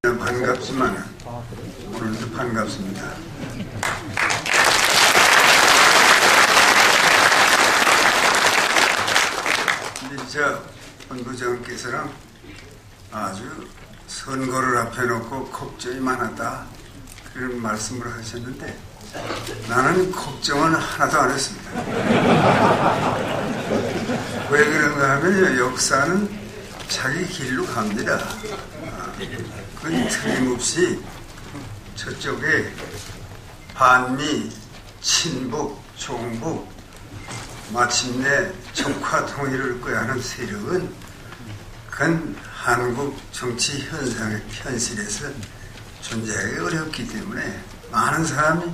반갑지만 오늘도 반갑습니다. 이제 본부장께서는 아주 선거를 앞에 놓고 걱정이 많았다 그런 말씀을 하셨는데 나는 걱정은 하나도 안 했습니다. 왜 그런가 하면 역사는 자기 길로 갑니다. 그건 틀림없이 저쪽에 반미, 친북, 종북, 마침내 적화 통일을 꾀하는 세력은 그건 한국 정치 현실에서 존재하기 어렵기 때문에 많은 사람이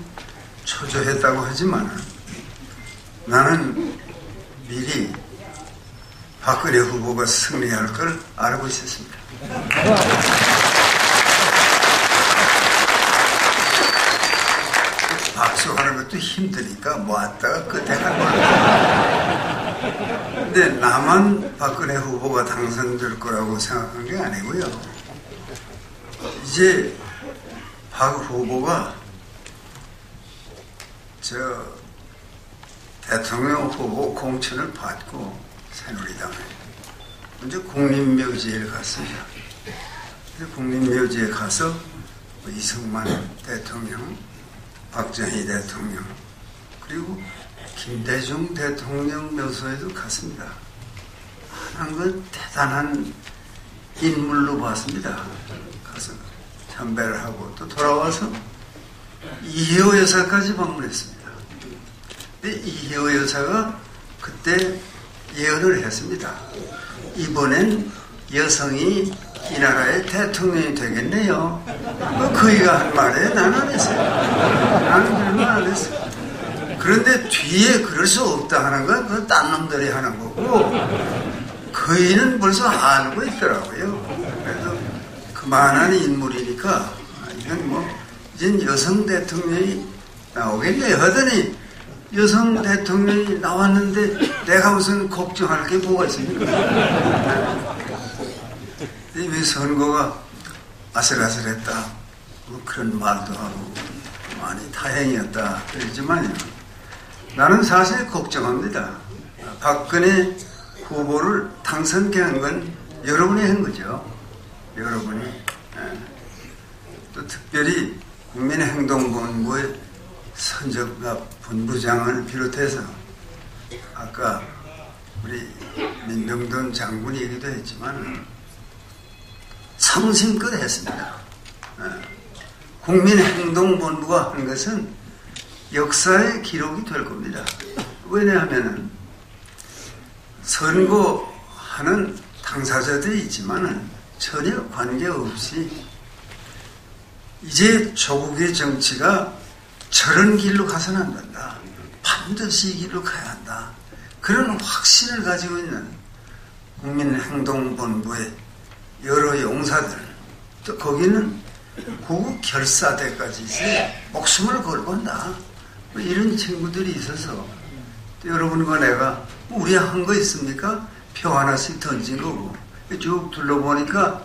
초조했다고 하지만 나는 미리 박근혜 후보가 승리할 걸 알고 있었습니다. 박수하는 것도 힘드니까 모았다가 끝에 한 거예요. 근데 나만 박근혜 후보가 당선될 거라고 생각한 게 아니고요. 이제 박 후보가 대통령 후보 공천을 받고 새누리당에 먼저 국립묘지에 갔습니다. 국립묘지에 가서 이승만 대통령, 박정희 대통령, 그리고 김대중 대통령 묘소에도 갔습니다. 한 건 대단한 인물로 봤습니다. 가서 참배를 하고 또 돌아와서 이혜호 여사까지 방문했습니다. 근데 이혜호 여사가 그때 예언을 했습니다. 이번엔 여성이 이 나라의 대통령이 되겠네요. 그이가 한 말에 나는 안 했어요. 나는 그런 말 안 했어요. 그런데 뒤에 그럴 수 없다 하는 건 그건 딴 놈들이 하는 거고 그이는 벌써 알고 있더라고요. 그래서 그만한 인물이니까 이건 뭐 이젠 여성 대통령이 나오겠네요 하더니 여성 대통령이 나왔는데 내가 무슨 걱정할 게 뭐가 있습니까? 왜 선거가 아슬아슬했다 뭐 그런 말도 하고 많이 다행이었다 그러지만요. 나는 사실 걱정합니다. 박근혜 후보를 당선케 한 건 여러분이 한 거죠. 여러분이. 또 특별히 국민행동본부의 선적갑 본부장을 비롯해서 아까 우리 민병돈 장군이 얘기도 했지만 성심껏 했습니다. 국민행동본부가 한 것은 역사의 기록이 될 겁니다. 왜냐하면 선거하는 당사자들이 있지만 전혀 관계없이 이제 조국의 정치가 저런 길로 가서는 안 된다. 반드시 이 길로 가야 한다. 그런 확신을 가지고 있는 국민행동본부의 여러 용사들, 또 거기는 구국 결사대까지 있어요. 목숨을 걸고 한다. 뭐 이런 친구들이 있어서 또 여러분과 내가 우리 한 거 있습니까? 표 하나씩 던진 거고 쭉 둘러보니까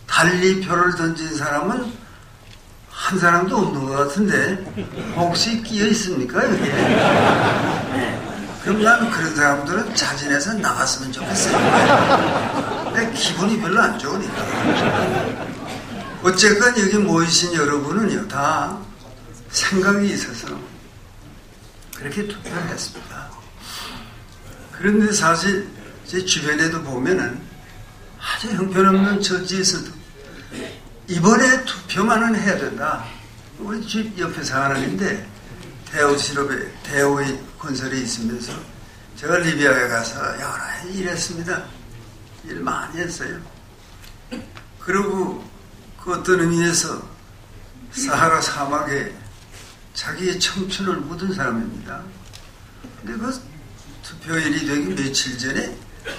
달리 표를 던진 사람은 한 사람도 없는 것 같은데 혹시 끼어 있습니까? 여기에? 그럼 나는 그런 사람들은 자진해서 나갔으면 좋겠어요. 내 기분이 별로 안 좋으니까. 어쨌건 여기 모이신 여러분은요 다 생각이 있어서 그렇게 투표를 했습니다. 그런데 사실 제 주변에도 보면은 아주 형편없는 처지에서도 이번에 투표만은 해야 된다. 우리 집 옆에 사는인데 대우실업에 대우의 건설이 있으면서 제가 리비아에 가서 여러 해 일했습니다. 일 많이 했어요. 그리고 그 어떤 의미에서 사하라 사막에 자기의 청춘을 묻은 사람입니다. 근데 그 투표일이 되기 며칠 전에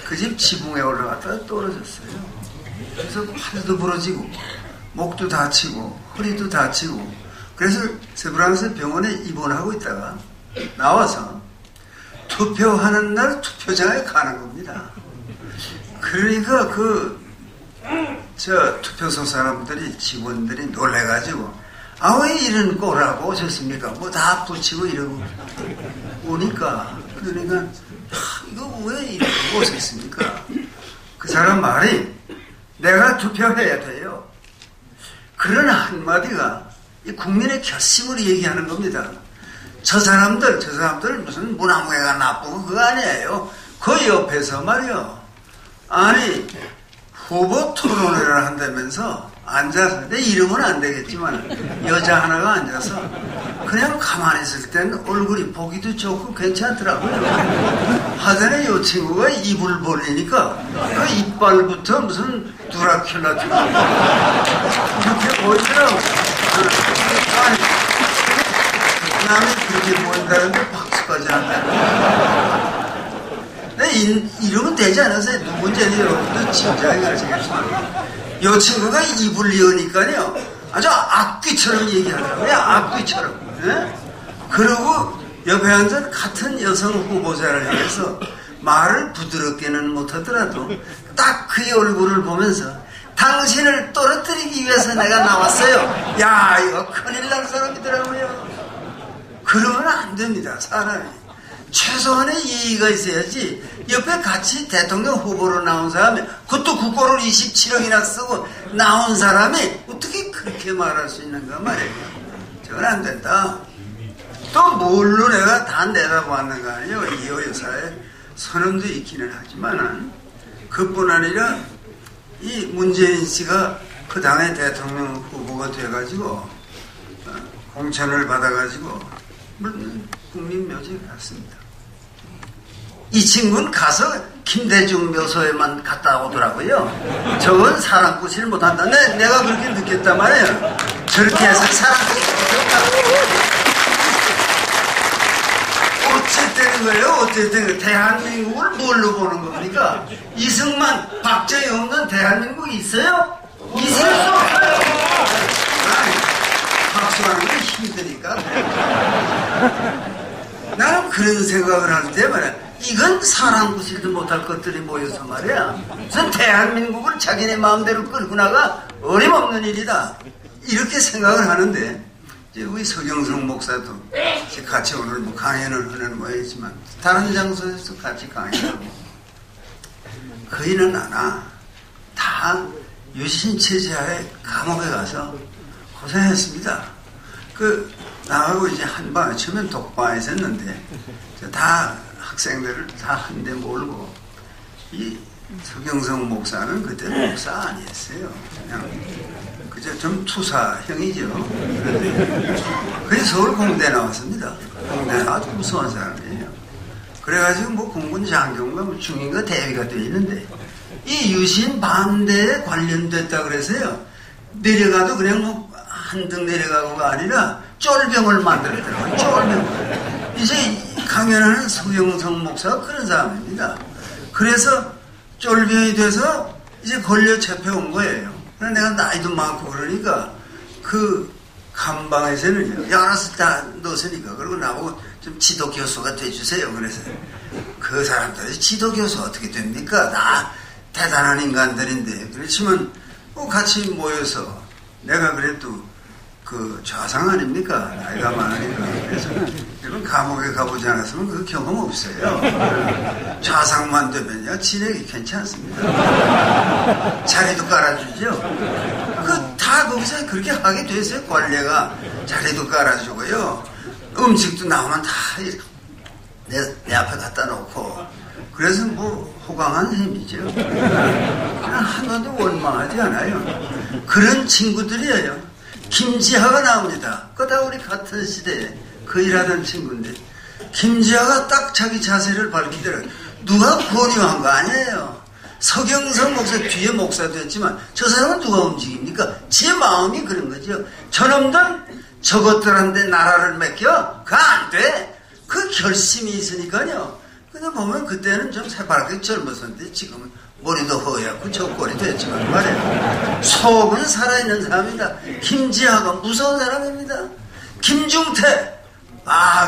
그 집 지붕에 올라갔다가 떨어졌어요. 그래서 팔도 부러지고 목도 다치고 허리도 다치고 그래서 세브란스 병원에 입원하고 있다가 나와서 투표하는 날 투표장에 가는 겁니다. 그러니까 그 저 투표소 사람들이, 직원들이 놀래가지고, 아, 왜 이런 꼴하고 오셨습니까? 뭐 다 붙이고 이러고 오니까, 그러니까, 이거 왜 이렇게 오셨습니까? 그 사람 말이, 내가 투표해야 돼요. 그런 한마디가 이 국민의 결심을 얘기하는 겁니다. 저 사람들 무슨 문화무예가 나쁘고 그거 아니에요. 그 옆에서 말이요. 아니, 후보 토론회를 한다면서 앉아서, 내 이름은 안 되겠지만, 여자 하나가 앉아서, 그냥 가만히 있을 땐 얼굴이 보기도 좋고 괜찮더라고요. 하전에 이 친구가 입을 벌리니까, 그 이빨부터 무슨 드라큘라 이렇게 보이더라고요. 아니, 남이 그렇게 보인다는데 박수까지 한다. 이러면 되지 않았어요? 누군지 여러분도 진지하게 가시겠지만. 이 친구가 입을 여니까요, 아주 악귀처럼 얘기하더라고요. 악귀처럼. 네? 그리고 옆에 앉은 같은 여성 후보자를 향해서 말을 부드럽게는 못하더라도 딱 그의 얼굴을 보면서 당신을 떨어뜨리기 위해서 내가 나왔어요. 야, 이거 큰일 날 사람이더라고요. 그러면 안 됩니다, 사람이. 최소한의 예의가 있어야지. 옆에 같이 대통령 후보로 나온 사람이, 그것도 국고를 27억이나 쓰고 나온 사람이 어떻게 그렇게 말할 수 있는가 말이에요. 저건 안 된다. 또 뭘로 내가 다 내다보았는가 아니에요. 이호 여사의 선언도 있기는 하지만은, 그뿐 아니라 이 문재인 씨가 그 당의 대통령 후보가 돼가지고 공천을 받아가지고 물론 국립묘지에 갔습니다. 이 친구는 가서 김대중 묘소에만 갔다 오더라고요. 저건 사랑꾼을 못한다. 내가 그렇게 느꼈단 말이에요. 저렇게 해서 사랑꾼을 못한다. 어쨌든 거예요. 어쨌든 대한민국을 뭘로 보는 겁니까? 이승만, 박정희 없는 대한민국이 있어요? 있을 수 없어요. 박수하는 게 힘드니까. 나는 그런 생각을 할 때 말이야. 이건 사랑구실도 못할 것들이 모여서 말이야. 무슨 대한민국을 자기네 마음대로 끌고 나가 어림없는 일이다. 이렇게 생각을 하는데, 이제 우리 서경석 목사도 같이 오늘 뭐 강연을 하는 모양이지만 다른 장소에서 같이 강연하고, 거의는 않아. 다 유신체제하에 감옥에 가서 고생했습니다. 나하고 이제 한방, 처음엔 독방에서 했는데, 다 학생들을 다 한 대 몰고, 이 서경석 목사는 그때 목사 아니었어요. 그냥, 그저 좀 투사형이죠. 그래서 서울 공대 나왔습니다. 공대가 아주 무서운 사람이에요. 그래가지고 뭐 공군 장교인가 뭐 중인가 대위가 되어 있는데, 이 유신 반대에 관련됐다 그래서요. 내려가도 그냥 뭐 한등 내려가고가 아니라 쫄병을 만들었더라고요. 쫄병. 이제 강연하는 서경석 목사가 그런 사람입니다. 그래서 쫄병이 돼서 이제 걸려 잡혀온 거예요. 그래서 내가 나이도 많고 그러니까 그 감방에서는 알아서 다 넣었으니까, 그리고 나보고 좀 지도 교수가 돼주세요. 그래서 그 사람들이 지도 교수 어떻게 됩니까? 다 대단한 인간들인데. 그렇지만 뭐 같이 모여서 내가 그래도 그 좌상 아닙니까? 나이가 많으니까. 그래서 여러분 감옥에 가보지 않았으면 그 경험 없어요. 좌상만 되면요 진행이 괜찮습니다. 자리도 깔아주죠. 다 거기서 그렇게 하게 됐어요. 관례가 자리도 깔아주고요. 음식도 나오면 다 내 앞에 갖다 놓고. 그래서 뭐 호강한 셈이죠. 하나도 원망하지 않아요. 그런 친구들이에요. 김지하가 나옵니다. 그거 다 우리 같은 시대에 그 일하던 친구인데, 김지하가 딱 자기 자세를 밝히더라고요. 누가 권유한 거 아니에요. 서경석 목사 뒤에 목사도 했지만 저 사람은 누가 움직입니까? 제 마음이 그런 거죠. 저놈들 저것들한테 나라를 맡겨? 그거 안 돼. 그 결심이 있으니까요. 근데 보면 그때는 좀 새파랗게 젊었었는데 지금은 머리도 허옇고 저꼬리도 했지만 말이에요. 속은 살아있는 사람이다. 김지하가 무서운 사람입니다. 김중태,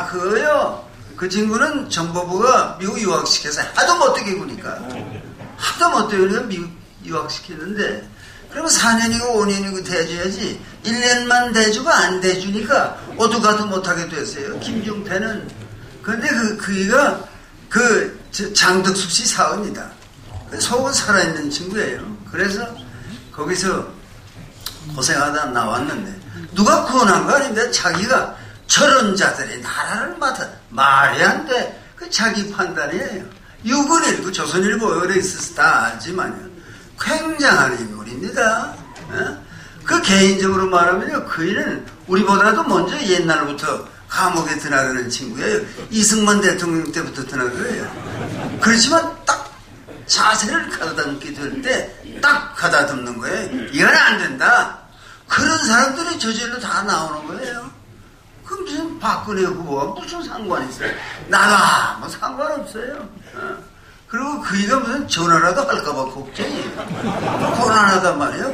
그거요. 그 친구는 정보부가 미국 유학시켜서 하도 못되게 구니까 미국 유학시키는데, 그러면 4년이고 5년이고 대줘야지 1년만 대주가 안 대주니까 어두가도 못하게 됐어요. 김중태는. 그런데 그이가 장덕숙 씨 사원이다. 속은 살아있는 친구예요. 그래서 거기서 고생하다 나왔는데 누가 구원한 거 아닌데 자기가 저런 자들이 나라를 맡아 말이 안 돼. 그 자기 판단이에요. 유근일고 조선일보 여러 있어서 다 알지만요. 굉장한 인물입니다. 그 개인적으로 말하면요. 그이는 우리보다도 먼저 옛날부터 감옥에 드나드는 친구예요. 이승만 대통령 때부터 드나들어요. 그렇지만 딱 자세를 가다듬게 될 때 딱 가다듬는 거예요. 이건 안 된다. 그런 사람들이 저절로 다 나오는 거예요. 그럼 무슨 박근혜 후보가 무슨 상관이 있어요? 나가 뭐 상관없어요. 그리고 그이가 무슨 전화라도 할까봐 걱정이에요. 곤란하단 말이에요.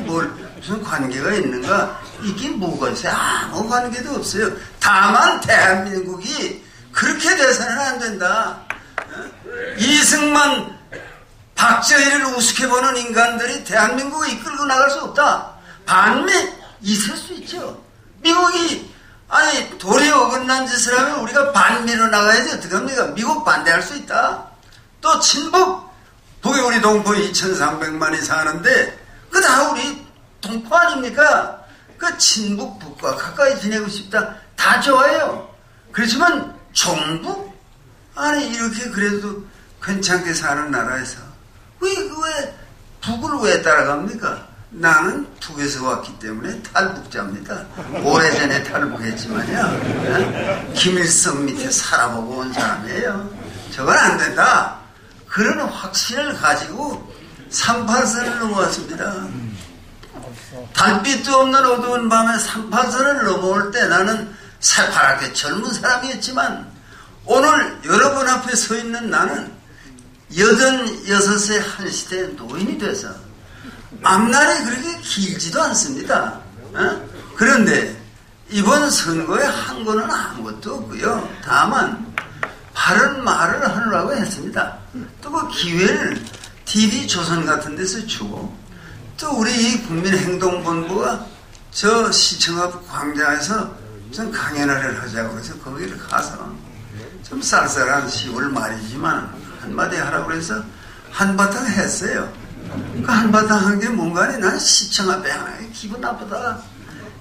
무슨 관계가 있는가? 이게 뭐가 있어요? 아무 관계도 없어요. 다만 대한민국이 그렇게 돼서는 안 된다. 이승만, 박정희를 우습게 보는 인간들이 대한민국을 이끌고 나갈 수 없다. 반면 있을 수 있죠. 미국이 도리 어긋난 짓을 하면 우리가 반미로 나가야지 어떡합니까? 미국 반대할 수 있다. 또 친북, 북에 우리 동포 2,300만이 사는데 그 다 우리 동포 아닙니까? 그 친북 북과 가까이 지내고 싶다. 다 좋아요. 그렇지만 종북? 이렇게 그래도 괜찮게 사는 나라에서 왜 북을 왜 따라갑니까? 나는 북에서 왔기 때문에 탈북자입니다. 오래전에 탈북했지만요. 김일성 밑에 살아보고 온 사람이에요. 저건 안 된다. 그런 확신을 가지고 38선을 넘어왔습니다. 달빛도 없는 어두운 밤에 38선을 넘어올 때 나는 새파랗게 젊은 사람이었지만 오늘 여러분 앞에 서 있는 나는 86세 한 시대의 노인이 돼서 앞날이 그렇게 길지도 않습니다. 그런데 이번 선거에 한 거는 아무것도 없고요. 다만 바른 말을 하려고 했습니다. 또 그 기회를 TV조선 같은 데서 주고 또 우리 국민행동본부가 저 시청 앞 광장에서 좀 강연회를 하자고 해서 거기를 가서 좀 쌀쌀한 10월 말이지만 한마디 하라고 해서 한바탕 했어요. 그 한바탕 한 게 뭔가 아니 난 시청 앞에 기분 나쁘다.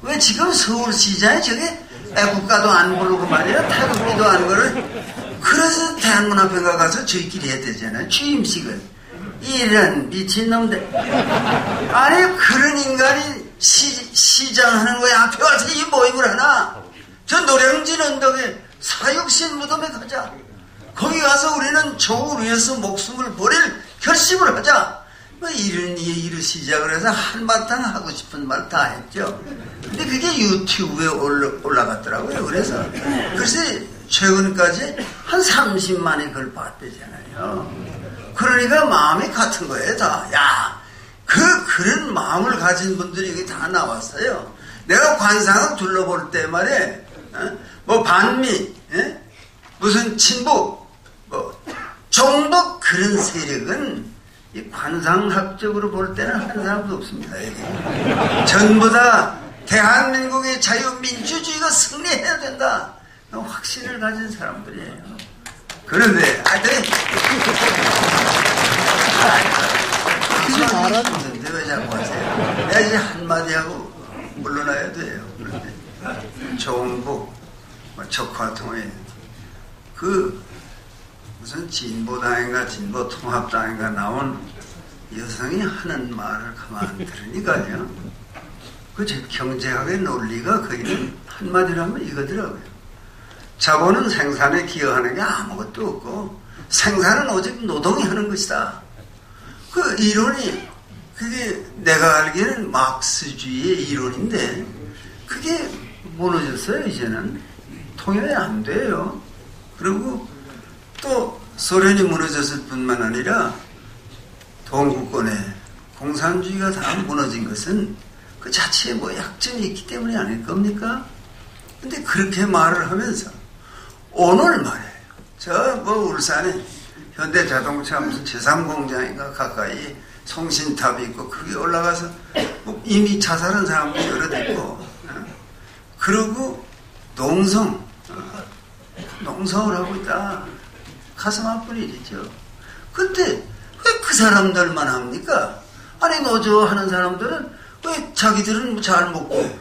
왜 지금 서울시장에 저게 애국가도 안 부르고 말이야 태극기도 안 걸어. 그래서 대한문 앞에 가서 저희끼리 해야 되잖아요. 취임식을. 이런 미친놈들. 그런 인간이 시장하는 거에 앞에 와서 이 모임을 하나. 저 노량진 언덕에 사육신 무덤에 가자. 거기 가서 우리는 조국을 위해서 목숨을 버릴 결심을 하자. 이런 얘기로 시작을 해서 한바탕 하고 싶은 말 다 했죠. 근데 그게 유튜브에 올라갔더라고요. 그래서 글쎄 최근까지 한 30만이 그걸 봤대잖아요. 그러니까 마음이 같은 거예요, 다. 그런 마음을 가진 분들이 여기 다 나왔어요. 내가 관상을 둘러볼 때 말에, 반미, 무슨 친북, 종북 그런 세력은 이 관상학적으로 볼 때는 한 사람도 없습니다. 전부 다 대한민국의 자유민주주의가 승리해야 된다. 확신을 가진 사람들이에요. 그런데 하지 말았는데 왜 자꾸 하세요? 내가 이제 한마디 하고 물러나야 돼요. 그런데 종북, 적화통일 무슨 진보당인가 진보통합당인가 나온 여성이 하는 말을 가만 들으니까요. 경제학의 논리가 거기는 한마디로 하면 이거더라고요. 자본은 생산에 기여하는 게 아무것도 없고 생산은 오직 노동이 하는 것이다. 그 이론이 그게 내가 알기에는 막스주의의 이론인데 그게 무너졌어요. 이제는 통일이 안 돼요. 그리고 또 소련이 무너졌을 뿐만 아니라 동구권에 공산주의가 다 무너진 것은 그 자체에 약점이 있기 때문이 아닐 겁니까? 근데 그렇게 말을 하면서 오늘 말이에요. 울산에 현대자동차 무슨 제3공장인가 가까이 송신탑이 있고 거기 올라가서 뭐 이미 자살한 사람도 여러 있고 그러고 농성을 하고 있다. 가슴 아픈 일이죠. 근데 왜 그 사람들만 합니까? 아니 노조 하는 사람들은 왜 자기들은 잘 먹고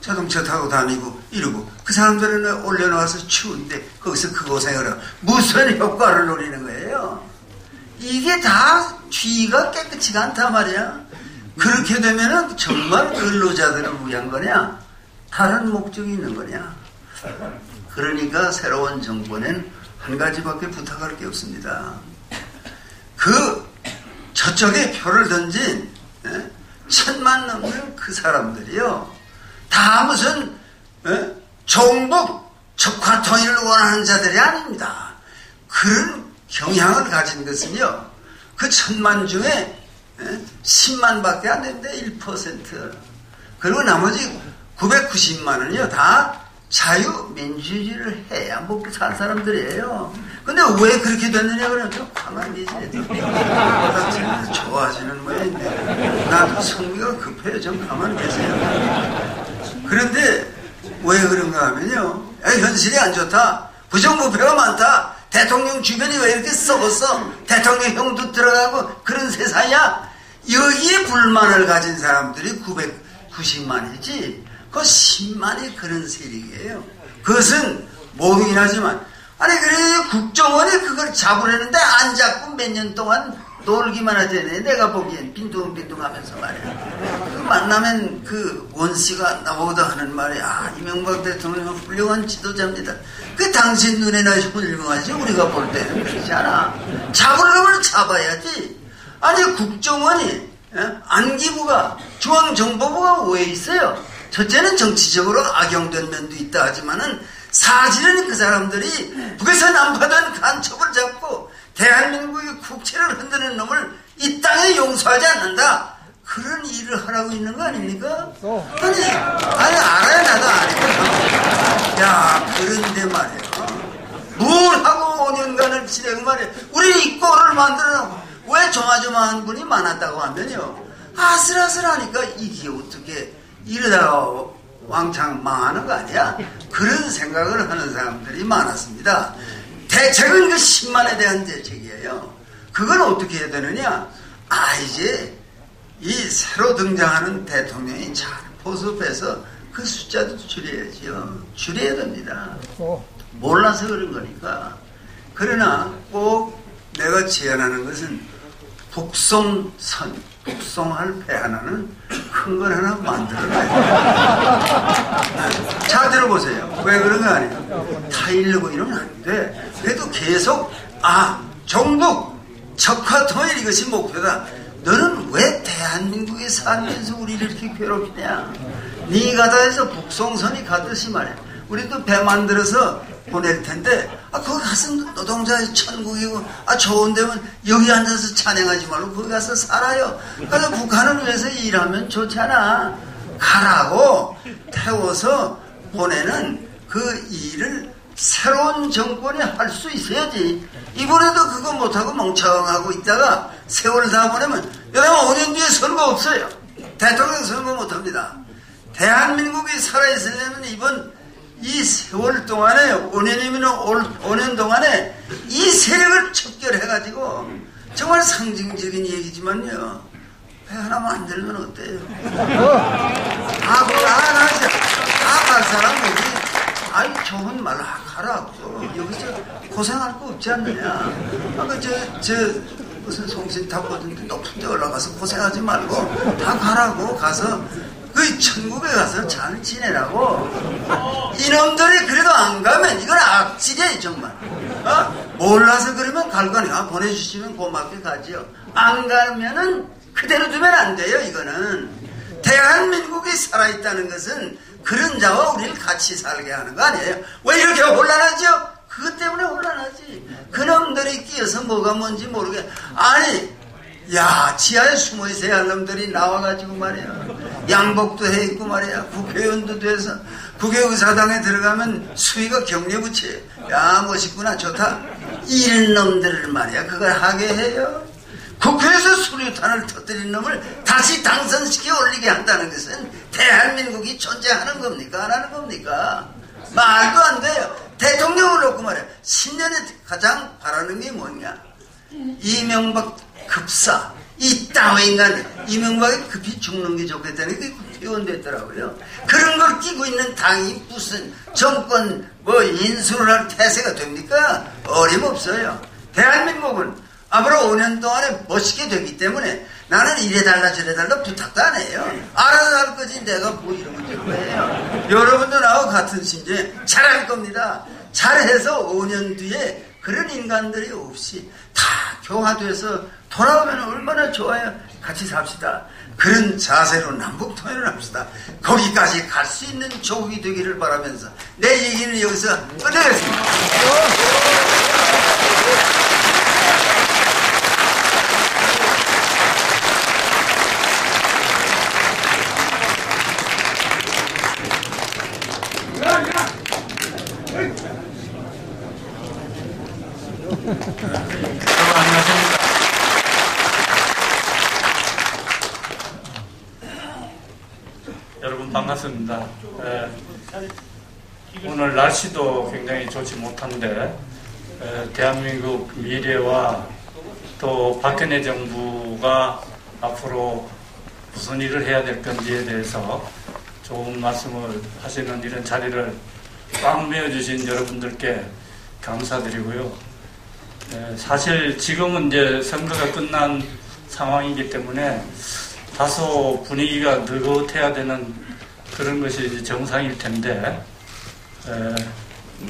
자동차 타고 다니고 이러고 그 사람들은 올려놓아서 추운데 거기서 그 고생을 하고 무슨 효과를 노리는 거예요? 이게 다 쥐가 깨끗이가 않단 말이야. 그렇게 되면은 정말 근로자들을 위한 거냐? 다른 목적이 있는 거냐? 그러니까 새로운 정권엔 한 가지밖에 부탁할 게 없습니다. 저쪽에 표를 던진 1000만 넘는 그 사람들이요. 다 무슨 종북 적화 통일을 원하는 자들이 아닙니다. 그런 경향을 가진 것은요. 그 1000만 중에 10만밖에 안 되는데 1%. 그리고 나머지 990만은요. 다 자유민주주의를 해야 먹고 살 사람들이에요. 근데 왜 그렇게 됐느냐 그러면 좀 가만히 계세요. 좋아하시는 모양인데 나도 성미가 급해요. 좀 가만히 계세요. 그런데 왜 그런가 하면요. 현실이 안 좋다. 부정부패가 많다. 대통령 주변이 왜 이렇게 썩었어? 대통령 형도 들어가고 그런 세상이야? 여기에 불만을 가진 사람들이 990만이지 그 10만이 그런 세력이에요. 그것은 모르긴 하지만 아니 그래 국정원이 그걸 잡으려는데 안 잡고 몇 년 동안 놀기만 하잖아요. 내가 보기엔 빈둥빈둥하면서 말이야. 그 만나면 그 원씨가 나보고도 하는 말이 이명박 대통령은 훌륭한 지도자입니다. 그 당신 눈에나 훌륭하지 우리가 볼 때는 그렇지 않아. 잡으려면 잡아야지. 아니 국정원이 안기부가 중앙정보부가 왜 있어요? 첫째는 정치적으로 악용된 면도 있다 하지만은 사실은 그 사람들이 북에서 난파된 간첩을 잡고 대한민국의 국채를 흔드는 놈을 이 땅에 용서하지 않는다. 그런 일을 하라고 있는 거 아닙니까? 아니 알아야 나도 아니고. 야 그런데 말이야. 뭘 하고 5년간을 지내고 말이야. 우리 이 꼴을 만들어놓고 왜 조마조마한 분이 많았다고 하면요. 아슬아슬하니까 이게 어떻게 이러다가 왕창 망하는 거 아니야? 그런 생각을 하는 사람들이 많았습니다. 대책은 그 10만에 대한 대책이에요. 그건 어떻게 해야 되느냐? 이제 이 새로 등장하는 대통령이 잘 포섭해서 그 숫자도 줄여야지요. 줄여야 됩니다. 몰라서 그런 거니까. 그러나 꼭 내가 제안하는 것은 북송할 배 하나는 큰 걸 하나 만들어놔야 돼요. 자, 들어보세요. 왜 그런 거 아니에요? 타일르고 이러면 안 돼. 그래도 계속, 종북, 적화 통일 이것이 목표다. 너는 왜 대한민국에 살면서 우리를 이렇게 괴롭히냐? 네가 다 해서 북송선이 가듯이 말이야. 우리도 배 만들어서 보낼 텐데, 거기 가서 노동자의 천국이고, 좋은 데면 여기 앉아서 찬양하지 말고 거기 가서 살아요. 그래서 북한을 위해서 일하면 좋잖아. 가라고 태워서 보내는 그 일을 새로운 정권이 할 수 있어야지. 이번에도 그거 못하고 멍청하고 있다가 세월 다 보내면, 여러분 5년 뒤에 선거 없어요. 대통령 선거 못합니다. 대한민국이 살아있으려면 이번 이 세월 동안에 5년이면 5년 동안에 이 세력을 척결해가지고 정말 상징적인 얘기지만요. 배 하나 만들면 어때요? 그걸 안 하죠. 갈 사람 여기 좋은 말 하라고. 여기서 고생할 거 없지 않느냐. 무슨 송신탑 보던데 높은 데 올라가서 고생하지 말고 다 가라고. 가서 그 천국에 가서 잘 지내라고. 이놈들이 그래도 안 가면 이건 악질이에요 정말. 몰라서 그러면 갈 거니까 보내주시면 고맙게 가지요. 안 가면은 그대로 두면 안 돼요. 이거는 대한민국이 살아있다는 것은 그런 자와 우리를 같이 살게 하는 거 아니에요. 왜 이렇게 혼란하죠? 그것 때문에 혼란하지. 그놈들이 끼어서 뭐가 뭔지 모르게. 지하에 숨어 있어야 할 놈들이 나와가지고 말이야. 양복도 해 있고 말이야. 국회의원도 돼서 국회의사당에 들어가면 수위가 격려부채. 멋있구나, 좋다. 이런 놈들을 말이야. 그걸 하게 해요. 국회에서 수류탄을 터뜨린 놈을 다시 당선시켜 올리게 한다는 것은 대한민국이 존재하는 겁니까? 안 하는 겁니까? 말도 안 돼요. 대통령을 놓고 말해. 10년에 가장 바라는 게 뭐냐? 이명박 급사. 이따위 인간. 이명박이 급히 죽는 게 좋겠다는 게 표현됐더라고요. 그런 걸 끼고 있는 당이 무슨 정권 인수를 할 태세가 됩니까? 어림없어요. 대한민국은 앞으로 5년 동안에 멋있게 되기 때문에 나는 이래달라 저래달라 부탁도 안 해요. 알아서 할 거지 내가 뭐 이러면 될 거예요. 여러분도 나하고 같은 심정에 잘할 겁니다. 잘해서 5년 뒤에 그런 인간들이 없이 다 교화돼서 돌아오면 얼마나 좋아요. 같이 삽시다. 그런 자세로 남북통일을 합시다. 거기까지 갈 수 있는 조국이 되기를 바라면서 내 얘기는 여기서 끝내겠습니다. 안녕하십니까. 여러분 반갑습니다. 오늘 날씨도 굉장히 좋지 못한데 대한민국 미래와 또 박근혜 정부가 앞으로 무슨 일을 해야 될 건지에 대해서 좋은 말씀을 하시는 이런 자리를 꽉 메워주신 여러분들께 감사드리고요. 사실 지금은 이제 선거가 끝난 상황이기 때문에 다소 분위기가 느긋해야 되는 그런 것이 이제 정상일 텐데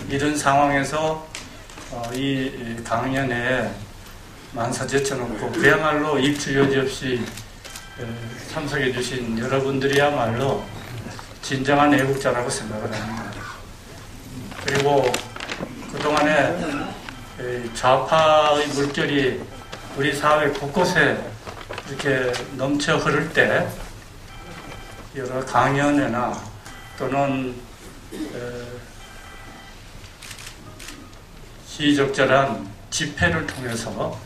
이런 상황에서 이 강연에 만사 제쳐놓고 그야말로 입출 여지 없이 참석해 주신 여러분들이야말로 진정한 애국자라고 생각을 합니다. 그리고 그동안에 좌파의 물결이 우리 사회 곳곳에 이렇게 넘쳐 흐를 때 여러 강연회나 또는 시의적절한 집회를 통해서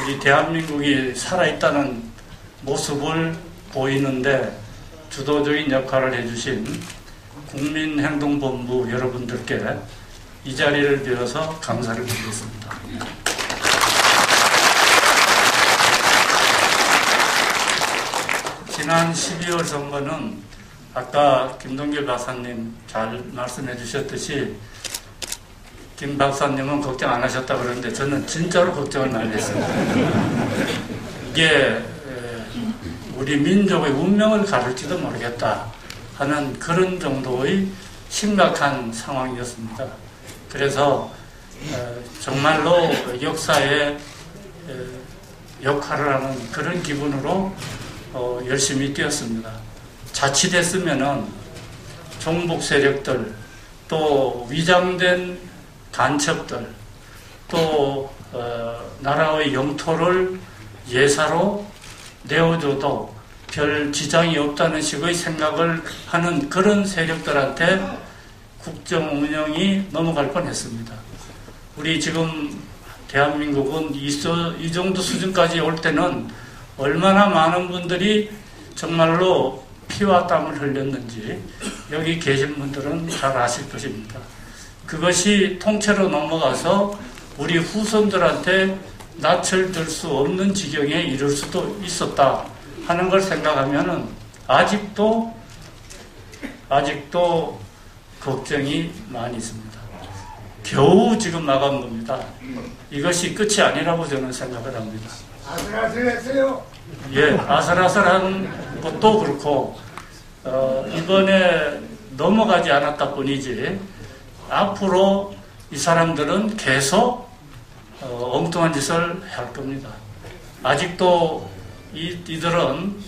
우리 대한민국이 살아있다는 모습을 보이는데 주도적인 역할을 해주신 국민행동본부 여러분들께 이 자리를 빌어서 감사를 드리겠습니다. 지난 12월 선거는 아까 김동길 박사님 잘 말씀해 주셨듯이 김 박사님은 걱정 안 하셨다 그러는데 저는 진짜로 걱정을 많이 했습니다. 이게 우리 민족의 운명을 가를지도 모르겠다 하는 그런 정도의 심각한 상황이었습니다. 그래서 정말로 역사에 역할을 하는 그런 기분으로 열심히 뛰었습니다. 자칫했으면은 종북 세력들 또 위장된 간첩들 또 나라의 영토를 예사로 내어줘도 별 지장이 없다는 식의 생각을 하는 그런 세력들한테 국정 운영이 넘어갈 뻔했습니다. 우리 지금 대한민국은 이 정도 수준까지 올 때는 얼마나 많은 분들이 정말로 피와 땀을 흘렸는지 여기 계신 분들은 잘 아실 것입니다. 그것이 통째로 넘어가서 우리 후손들한테 낯을 들 수 없는 지경에 이를 수도 있었다 하는 걸 생각하면은 아직도 걱정이 많이 있습니다. 겨우 지금 나간 겁니다. 이것이 끝이 아니라고 저는 생각을 합니다. 아슬아슬했어요. 예, 아슬아슬한 것도 그렇고 이번에 넘어가지 않았다 뿐이지 앞으로 이 사람들은 계속 엉뚱한 짓을 할 겁니다. 아직도 이들은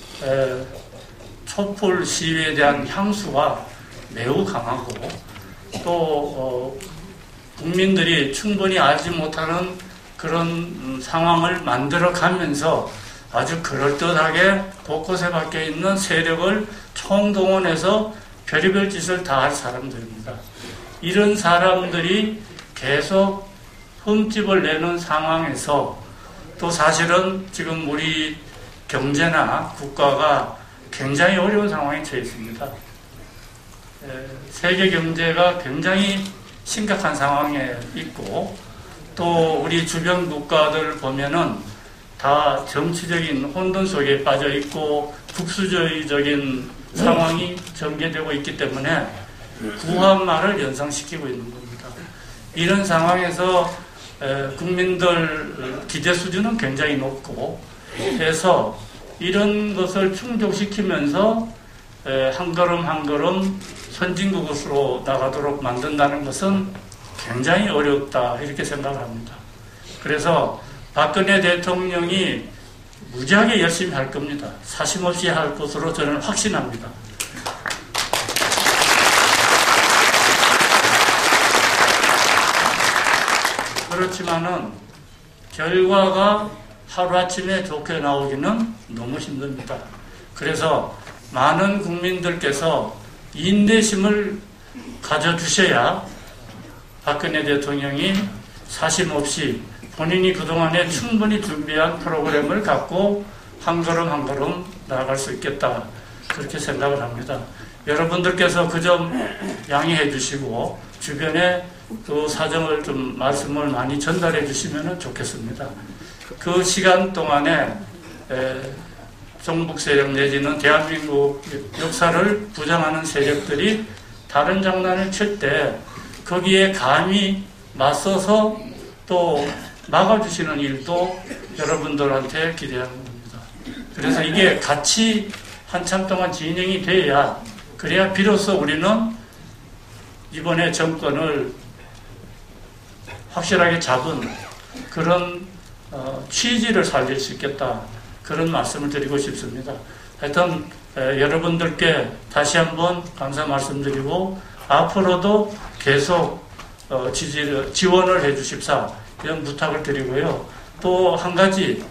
촛불 시위에 대한 향수가 매우 강하고 또 국민들이 충분히 알지 못하는 그런 상황을 만들어가면서 아주 그럴듯하게 곳곳에 박혀 있는 세력을 총동원해서 별의별 짓을 다 할 사람들입니다. 이런 사람들이 계속 흠집을 내는 상황에서 또 사실은 지금 우리 경제나 국가가 굉장히 어려운 상황에 처해 있습니다. 세계 경제가 굉장히 심각한 상황에 있고, 또 우리 주변 국가들 보면은 다 정치적인 혼돈 속에 빠져 있고 국수주의적인 상황이 전개되고 있기 때문에 구한말을 연상시키고 있는 겁니다. 이런 상황에서 국민들 기대 수준은 굉장히 높고 해서 이런 것을 충족시키면서 한 걸음 한 걸음 선진국으로 나가도록 만든다는 것은 굉장히 어렵다 이렇게 생각을 합니다. 그래서 박근혜 대통령이 무지하게 열심히 할 겁니다. 사심없이 할 것으로 저는 확신합니다. 그렇지만은 결과가 하루아침에 좋게 나오기는 너무 힘듭니다. 그래서 많은 국민들께서 인내심을 가져주셔야 박근혜 대통령이 사심없이 본인이 그동안에 충분히 준비한 프로그램을 갖고 한 걸음 한 걸음 나아갈 수 있겠다 그렇게 생각을 합니다. 여러분들께서 그 점 양해해 주시고 주변에 그 사정을 좀 말씀을 많이 전달해 주시면 좋겠습니다. 그 시간 동안에 종북 세력 내지는 대한민국 역사를 부정하는 세력들이 다른 장난을 칠 때 거기에 감히 맞서서 또 막아주시는 일도 여러분들한테 기대하는 겁니다. 그래서 이게 같이 한참 동안 진행이 돼야, 그래야 비로소 우리는 이번에 정권을 확실하게 잡은 그런 취지를 살릴 수 있겠다, 그런 말씀을 드리고 싶습니다. 하여튼 여러분들께 다시 한번 감사 말씀드리고 앞으로도 계속 지원을 해 주십사 이런 부탁을 드리고요. 또 한 가지,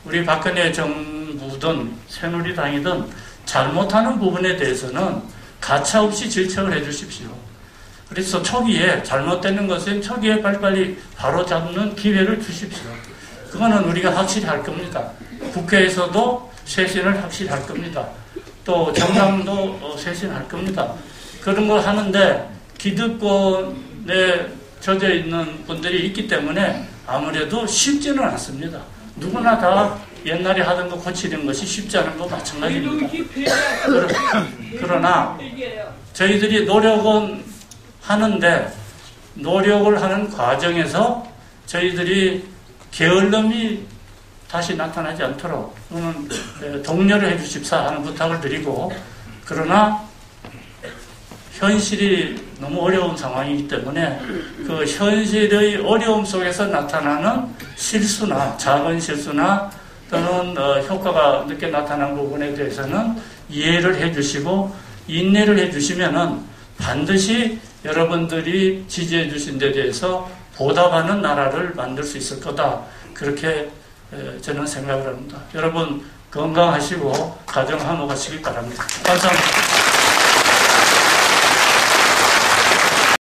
우리 박근혜 정부든 새누리당이든 잘못하는 부분에 대해서는 가차없이 질책을 해 주십시오. 그래서 초기에 잘못되는 것은 초기에 빨리빨리 바로잡는 기회를 주십시오. 그거는 우리가 확실히 할 겁니다. 국회에서도 쇄신을 확실히 할 겁니다. 또 정당도 쇄신할 겁니다. 그런 걸 하는데 기득권에 젖어 있는 분들이 있기 때문에 아무래도 쉽지는 않습니다. 누구나 다 옛날에 하던 거 고치는 것이 쉽지 않은 거 마찬가지입니다. 그러나 저희들이 노력은 하는데, 노력을 하는 과정에서 저희들이 게을름이 다시 나타나지 않도록 독려를 해 주십사 하는 부탁을 드리고, 그러나 현실이 너무 어려운 상황이기 때문에 그 현실의 어려움 속에서 나타나는 실수나 작은 실수나 또는 효과가 늦게 나타난 부분에 대해서는 이해를 해 주시고 인내를 해 주시면은 반드시 여러분들이 지지해 주신 데 대해서 보답하는 나라를 만들 수 있을 거다, 그렇게 저는 생각을 합니다. 여러분 건강하시고 가정 화목하시길 바랍니다. 감사합니다.